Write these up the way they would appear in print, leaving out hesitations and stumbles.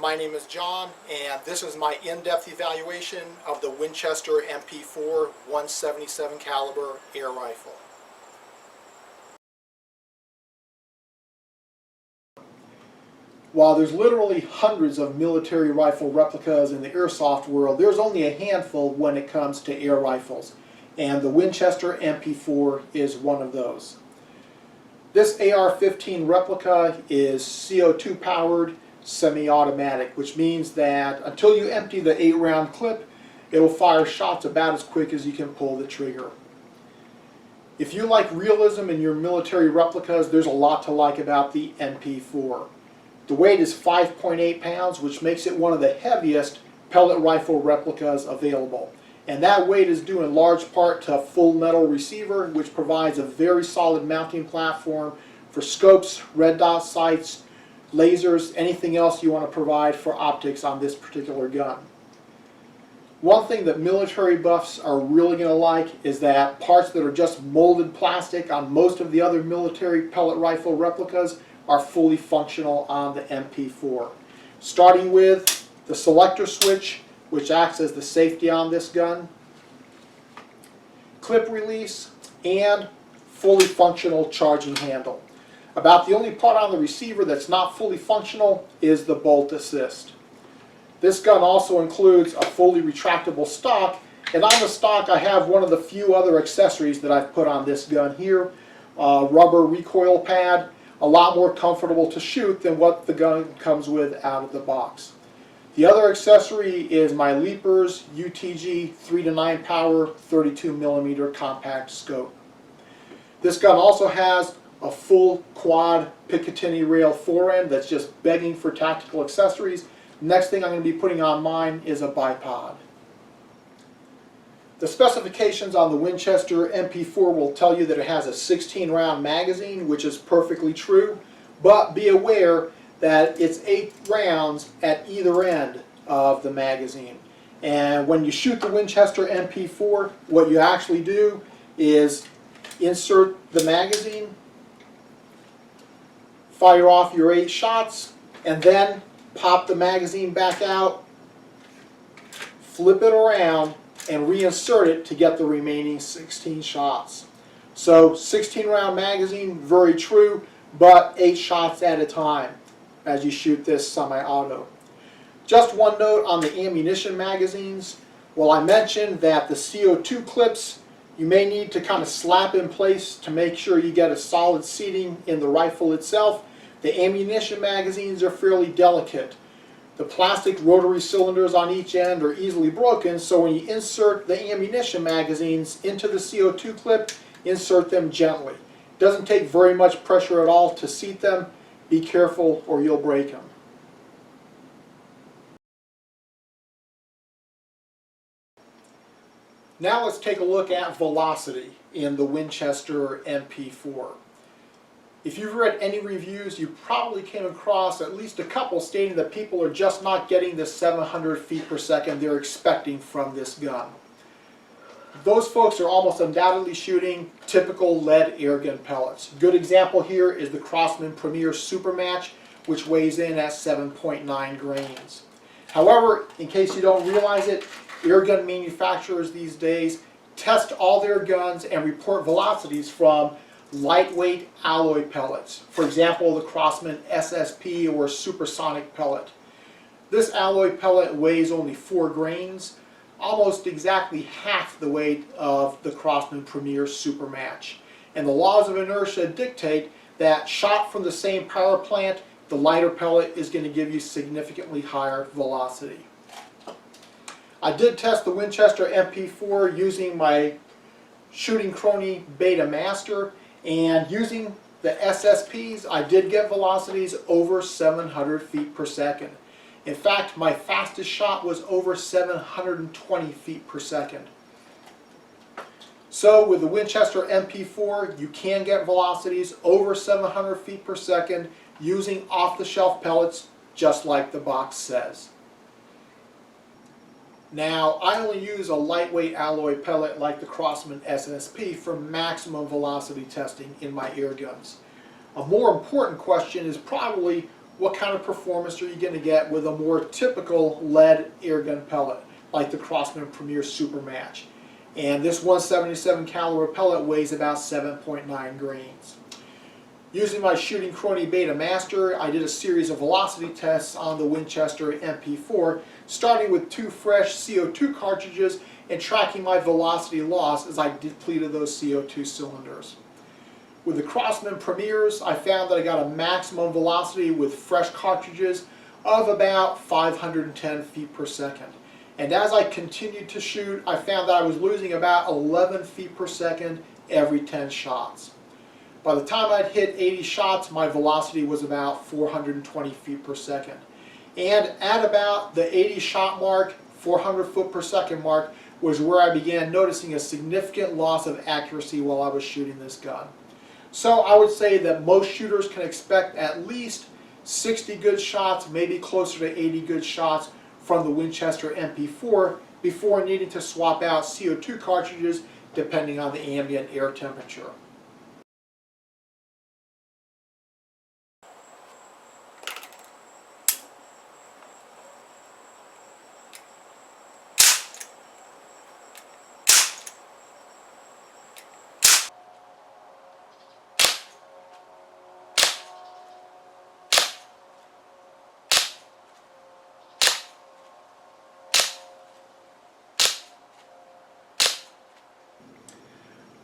My name is John, and this is my in-depth evaluation of the Winchester MP4 177 caliber air rifle. While there's literally hundreds of military rifle replicas in the airsoft world, there's only a handful when it comes to air rifles, and the Winchester MP4 is one of those. This AR-15 replica is CO2 powered, semi-automatic, which means that until you empty the 8-round clip, it'll fire shots about as quick as you can pull the trigger. If you like realism in your military replicas, there's a lot to like about the MP4. The weight is 5.8 pounds, which makes it one of the heaviest pellet rifle replicas available. And that weight is due in large part to a full metal receiver, which provides a very solid mounting platform for scopes, red dot sights, lasers, anything else you want to provide for optics on this particular gun. One thing that military buffs are really going to like is that parts that are just molded plastic on most of the other military pellet rifle replicas are fully functional on the MP4. Starting with the selector switch, which acts as the safety on this gun, clip release, and fully functional charging handle. About the only part on the receiver that's not fully functional is the bolt assist. This gun also includes a fully retractable stock, and on the stock I have one of the few other accessories that I've put on this gun here, rubber recoil pad, a lot more comfortable to shoot than what the gun comes with out of the box. The other accessory is my Leapers UTG 3-9 power 32mm compact scope. This gun also has a full quad Picatinny rail forend that's just begging for tactical accessories. Next thing I'm going to be putting on mine is a bipod. The specifications on the Winchester MP4 will tell you that it has a 16-round magazine, which is perfectly true, but be aware that it's 8 rounds at either end of the magazine. And when you shoot the Winchester MP4, what you actually do is insert the magazine, fire off your 8 shots, and then pop the magazine back out, flip it around, and reinsert it to get the remaining 16 shots. So 16-round magazine, very true, but 8 shots at a time as you shoot this semi-auto. Just one note on the ammunition magazines. Well, I mentioned that the CO2 clips you may need to kind of slap in place to make sure you get a solid seating in the rifle itself. The ammunition magazines are fairly delicate. The plastic rotary cylinders on each end are easily broken, so when you insert the ammunition magazines into the CO2 clip, insert them gently. It doesn't take very much pressure at all to seat them. Be careful or you'll break them. Now let's take a look at velocity in the Winchester MP4. If you've read any reviews, you probably came across at least a couple stating that people are just not getting the 700 feet per second they're expecting from this gun. Those folks are almost undoubtedly shooting typical lead airgun pellets. A good example here is the Crosman Premier Supermatch, which weighs in at 7.9 grains. However, in case you don't realize it, airgun manufacturers these days test all their guns and report velocities from lightweight alloy pellets. For example, the Crosman SSP or supersonic pellet. This alloy pellet weighs only 4 grains, almost exactly half the weight of the Crosman Premier Supermatch. And the laws of inertia dictate that shot from the same power plant, the lighter pellet is going to give you significantly higher velocity. I did test the Winchester MP4 using my Shooting Crony Beta Master, and using the SSPs I did get velocities over 700 feet per second. In fact, my fastest shot was over 720 feet per second. So with the Winchester MP4, you can get velocities over 700 feet per second using off-the-shelf pellets, just like the box says. Now, I only use a lightweight alloy pellet like the Crosman SSP for maximum velocity testing in my air guns. A more important question is probably what kind of performance are you going to get with a more typical lead airgun pellet like the Crosman Premier Super Match. And this 177 caliber pellet weighs about 7.9 grains. Using my Shooting Crony Beta Master, I did a series of velocity tests on the Winchester MP4, starting with 2 fresh CO2 cartridges and tracking my velocity loss as I depleted those CO2 cylinders. With the Crosman Premiers, I found that I got a maximum velocity with fresh cartridges of about 510 feet per second. And as I continued to shoot, I found that I was losing about 11 feet per second every 10 shots. By the time I'd hit 80 shots, my velocity was about 420 feet per second. And at about the 80 shot mark, 400 foot per second mark, was where I began noticing a significant loss of accuracy while I was shooting this gun. So I would say that most shooters can expect at least 60 good shots, maybe closer to 80 good shots from the Winchester MP4 before needing to swap out CO2 cartridges depending on the ambient air temperature.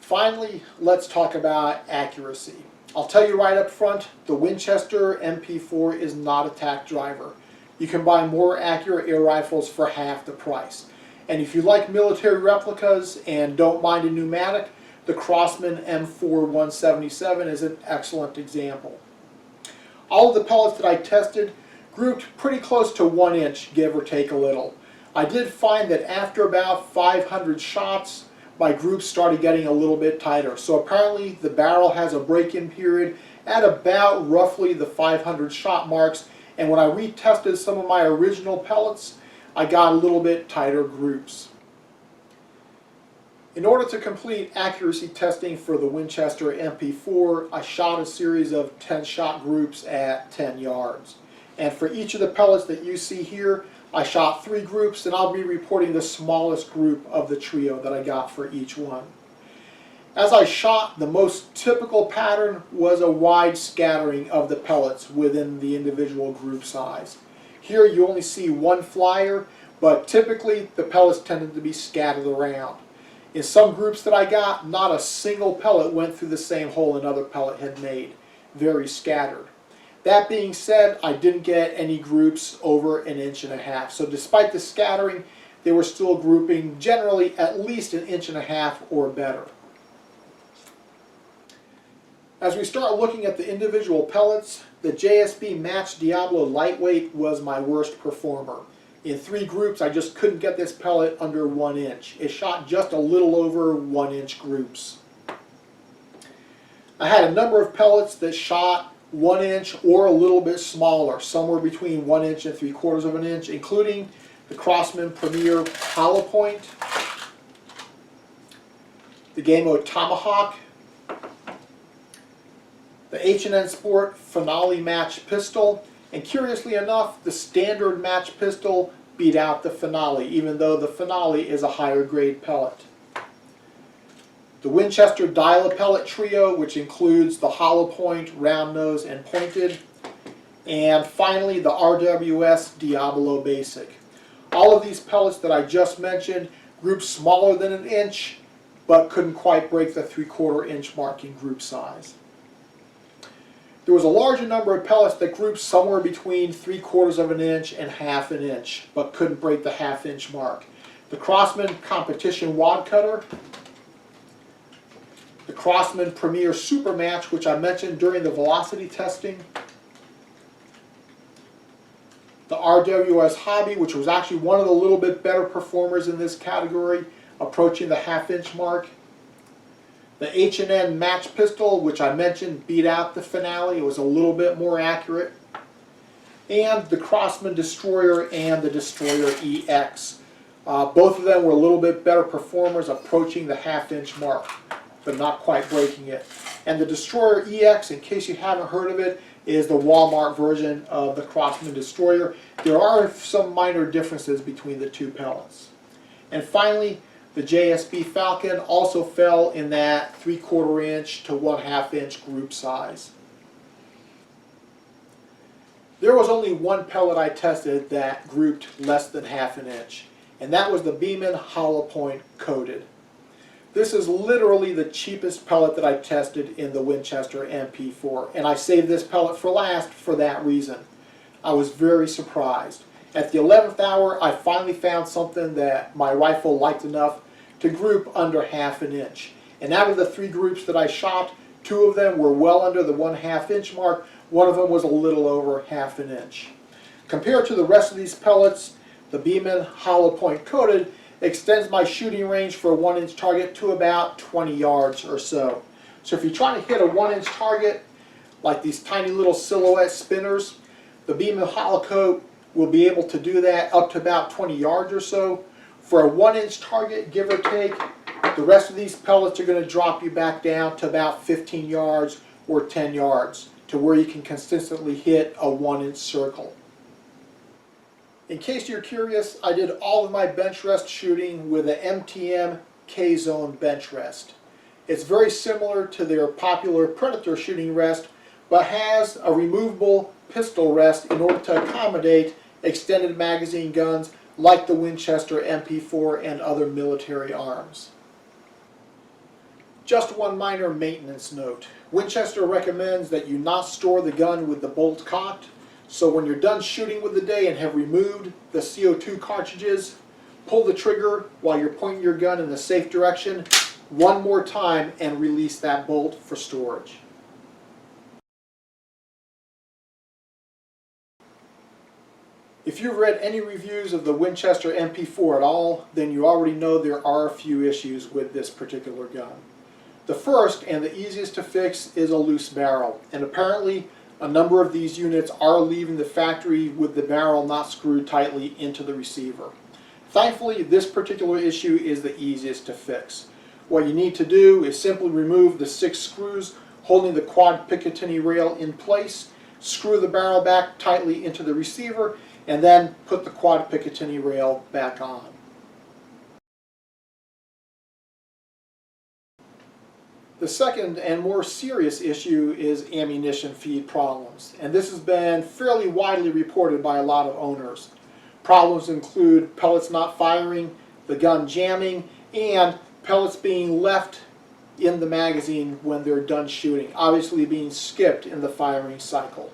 Finally, let's talk about accuracy. I'll tell you right up front, the Winchester MP4 is not a tack driver. You can buy more accurate air rifles for half the price. And if you like military replicas and don't mind a pneumatic, the Crosman M4 177 is an excellent example. All of the pellets that I tested grouped pretty close to 1 inch, give or take a little. I did find that after about 500 shots, my groups started getting a little bit tighter. So apparently the barrel has a break-in period at about roughly the 500 shot marks, and when I retested some of my original pellets, I got a little bit tighter groups. In order to complete accuracy testing for the Winchester MP4, I shot a series of 10 shot groups at 10 yards. And for each of the pellets that you see here, I shot 3 groups, and I'll be reporting the smallest group of the trio that I got for each one. As I shot, the most typical pattern was a wide scattering of the pellets within the individual group size. Here you only see 1 flyer, but typically the pellets tended to be scattered around. In some groups that I got, not a single pellet went through the same hole another pellet had made. Very scattered. That being said, I didn't get any groups over 1.5 inches. So despite the scattering, they were still grouping generally at least 1.5 inches or better. As we start looking at the individual pellets, the JSB Match Diablo Lightweight was my worst performer. In 3 groups, I just couldn't get this pellet under 1 inch. It shot just a little over 1 inch groups. I had a number of pellets that shot 1 inch or a little bit smaller, somewhere between 1 inch and 3/4 of an inch, including the Crosman Premier Hollow Point, the Game Mode Tomahawk, the H&N Sport Finale Match Pistol, and curiously enough, the standard match pistol beat out the Finale, even though the Finale is a higher grade pellet. The Winchester Dial-A-Pellet Trio, which includes the hollow point, round nose, and pointed. And finally, the RWS Diablo Basic. All of these pellets that I just mentioned grouped smaller than 1 inch, but couldn't quite break the 3/4 inch mark in group size. There was a larger number of pellets that grouped somewhere between 3/4 of an inch and 1/2 inch, but couldn't break the 1/2 inch mark. The Crosman Competition Wad Cutter, the Crosman Premier Super Match, which I mentioned during the velocity testing, the RWS Hobby, which was actually one of the little bit better performers in this category, approaching the 1/2 inch mark, the H&N Match Pistol, which I mentioned beat out the Finale, it was a little bit more accurate, and the Crosman Destroyer and the Destroyer EX. Both of them were a little bit better performers, approaching the 1/2 inch mark, but not quite breaking it. And the Destroyer EX, in case you haven't heard of it, is the Walmart version of the Craftsman Destroyer. There are some minor differences between the two pellets. And finally, the JSB Falcon also fell in that 3/4 inch to 1/2 inch group size. There was only one pellet I tested that grouped less than 1/2 inch, and that was the Beeman hollow point coated. This is literally the cheapest pellet that I tested in the Winchester MP4, and I saved this pellet for last for that reason. I was very surprised. At the 11th hour, I finally found something that my rifle liked enough to group under 1/2 inch. And out of the 3 groups that I shot, 2 of them were well under the 1/2 inch mark. One of them was a little over 1/2 inch. Compared to the rest of these pellets, the Beeman hollow point coated extends my shooting range for a 1-inch target to about 20 yards or so. So if you're trying to hit a 1-inch target, like these tiny little silhouette spinners, the Beeman hollow coat will be able to do that up to about 20 yards or so. For a 1-inch target, give or take, the rest of these pellets are going to drop you back down to about 15 yards or 10 yards to where you can consistently hit a 1-inch circle. In case you're curious, I did all of my bench rest shooting with an MTM K-Zone bench rest. It's very similar to their popular Predator shooting rest, but has a removable pistol rest in order to accommodate extended magazine guns like the Winchester MP4 and other military arms. Just one minor maintenance note. Winchester recommends that you not store the gun with the bolt cocked. So when you're done shooting with the day and have removed the CO2 cartridges, pull the trigger while you're pointing your gun in the safe direction one more time and release that bolt for storage. If you've read any reviews of the Winchester MP4 at all, then you already know there are a few issues with this particular gun. The first and the easiest to fix is a loose barrel, and apparently a number of these units are leaving the factory with the barrel not screwed tightly into the receiver. Thankfully, this particular issue is the easiest to fix. What you need to do is simply remove the 6 screws holding the quad Picatinny rail in place, screw the barrel back tightly into the receiver, and then put the quad Picatinny rail back on. The second and more serious issue is ammunition feed problems, and this has been fairly widely reported by a lot of owners. Problems include pellets not firing, the gun jamming, and pellets being left in the magazine when they're done shooting, obviously being skipped in the firing cycle.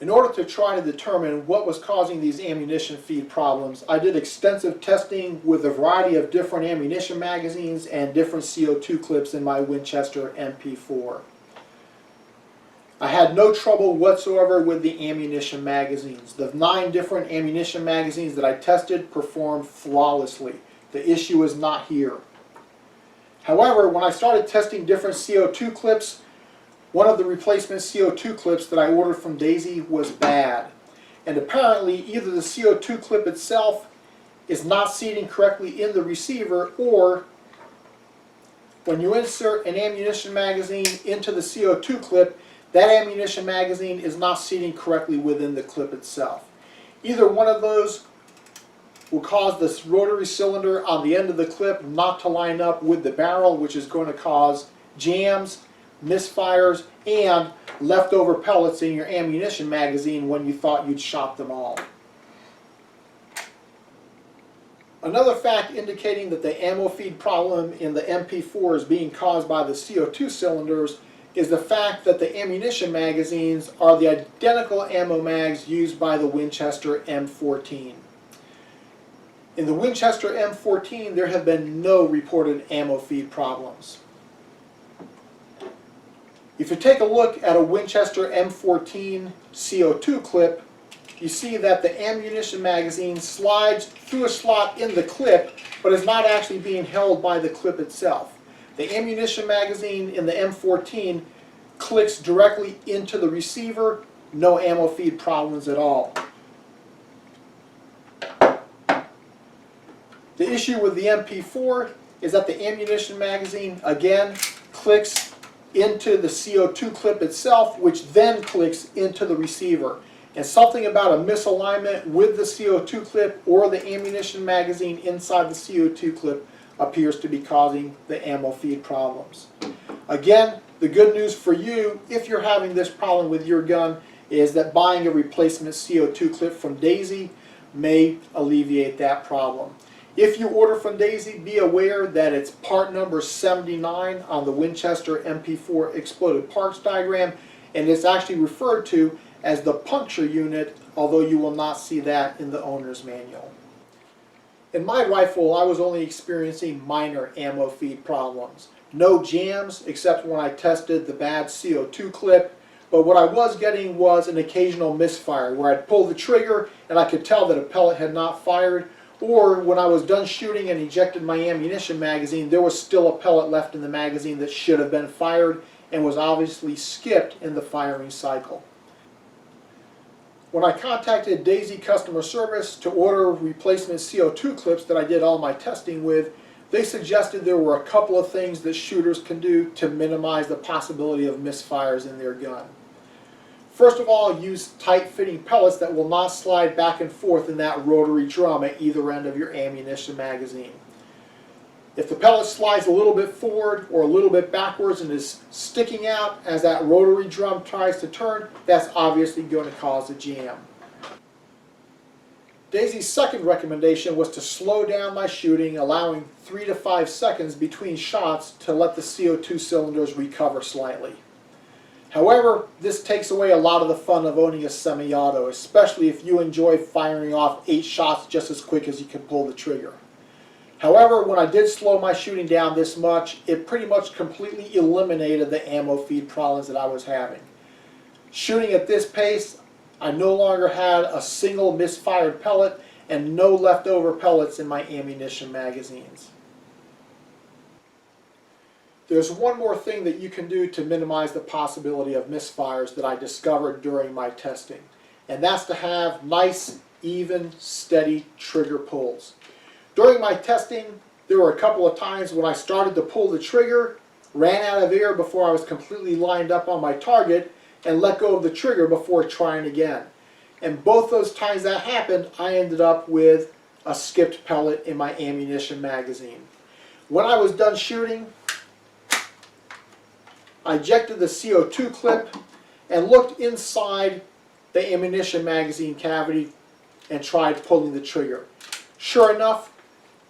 In order to try to determine what was causing these ammunition feed problems, I did extensive testing with a variety of different ammunition magazines and different CO2 clips in my Winchester MP4. I had no trouble whatsoever with the ammunition magazines. The 9 different ammunition magazines that I tested performed flawlessly. The issue is not here. However, when I started testing different CO2 clips, one of the replacement CO2 clips that I ordered from Daisy was bad. And apparently either the CO2 clip itself is not seating correctly in the receiver, or when you insert an ammunition magazine into the CO2 clip, that ammunition magazine is not seating correctly within the clip itself. Either one of those will cause this rotary cylinder on the end of the clip not to line up with the barrel, which is going to cause jams, misfires, and leftover pellets in your ammunition magazine when you thought you'd shot them all. Another fact indicating that the ammo feed problem in the MP4 is being caused by the CO2 cylinders is the fact that the ammunition magazines are the identical ammo mags used by the Winchester M14. In the Winchester M14, there have been no reported ammo feed problems. If you take a look at a Winchester M14 CO2 clip, you see that the ammunition magazine slides through a slot in the clip, but is not actually being held by the clip itself. The ammunition magazine in the M14 clicks directly into the receiver, no ammo feed problems at all. The issue with the MP4 is that the ammunition magazine, again, clicks into the CO2 clip itself, which then clicks into the receiver. And something about a misalignment with the CO2 clip or the ammunition magazine inside the CO2 clip appears to be causing the ammo feed problems. Again, the good news for you, if you're having this problem with your gun, is that buying a replacement CO2 clip from Daisy may alleviate that problem. If you order from Daisy, be aware that it's part number 79 on the Winchester MP4 exploded parts diagram, and it's actually referred to as the puncture unit, although you will not see that in the owner's manual. In my rifle, I was only experiencing minor ammo feed problems. No jams, except when I tested the bad CO2 clip, but what I was getting was an occasional misfire, where I'd pull the trigger and I could tell that a pellet had not fired, or when I was done shooting and ejected my ammunition magazine, there was still a pellet left in the magazine that should have been fired and was obviously skipped in the firing cycle. When I contacted Daisy customer service to order replacement CO2 clips that I did all my testing with, they suggested there were a couple of things that shooters can do to minimize the possibility of misfires in their gun. First of all, use tight-fitting pellets that will not slide back and forth in that rotary drum at either end of your ammunition magazine. If the pellet slides a little bit forward or a little bit backwards and is sticking out as that rotary drum tries to turn, that's obviously going to cause a jam. Daisy's second recommendation was to slow down my shooting, allowing 3 to 5 seconds between shots to let the CO2 cylinders recover slightly. However, this takes away a lot of the fun of owning a semi-auto, especially if you enjoy firing off 8 shots just as quick as you can pull the trigger. However, when I did slow my shooting down this much, it pretty much completely eliminated the ammo feed problems that I was having. Shooting at this pace, I no longer had a single misfired pellet and no leftover pellets in my ammunition magazines. There's one more thing that you can do to minimize the possibility of misfires that I discovered during my testing, and that's to have nice, even, steady trigger pulls. During my testing, there were a couple of times when I started to pull the trigger, ran out of air before I was completely lined up on my target, and let go of the trigger before trying again. And both those times that happened, I ended up with a skipped pellet in my ammunition magazine. When I was done shooting, I ejected the CO2 clip and looked inside the ammunition magazine cavity and tried pulling the trigger. Sure enough,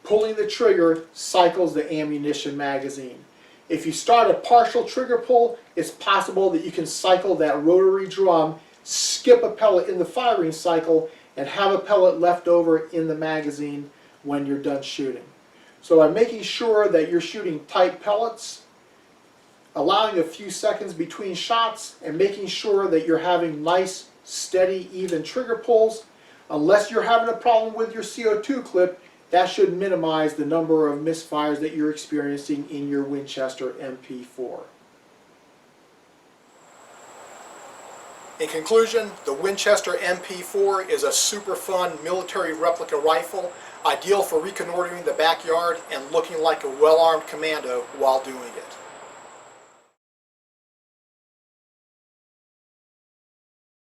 pulling the trigger cycles the ammunition magazine. If you start a partial trigger pull, it's possible that you can cycle that rotary drum, skip a pellet in the firing cycle, and have a pellet left over in the magazine when you're done shooting. So by making sure that you're shooting tight pellets, allowing a few seconds between shots, and making sure that you're having nice, steady, even trigger pulls, unless you're having a problem with your CO2 clip, that should minimize the number of misfires that you're experiencing in your Winchester MP4. In conclusion, the Winchester MP4 is a super fun military replica rifle, ideal for reconnoitering the backyard and looking like a well-armed commando while doing it.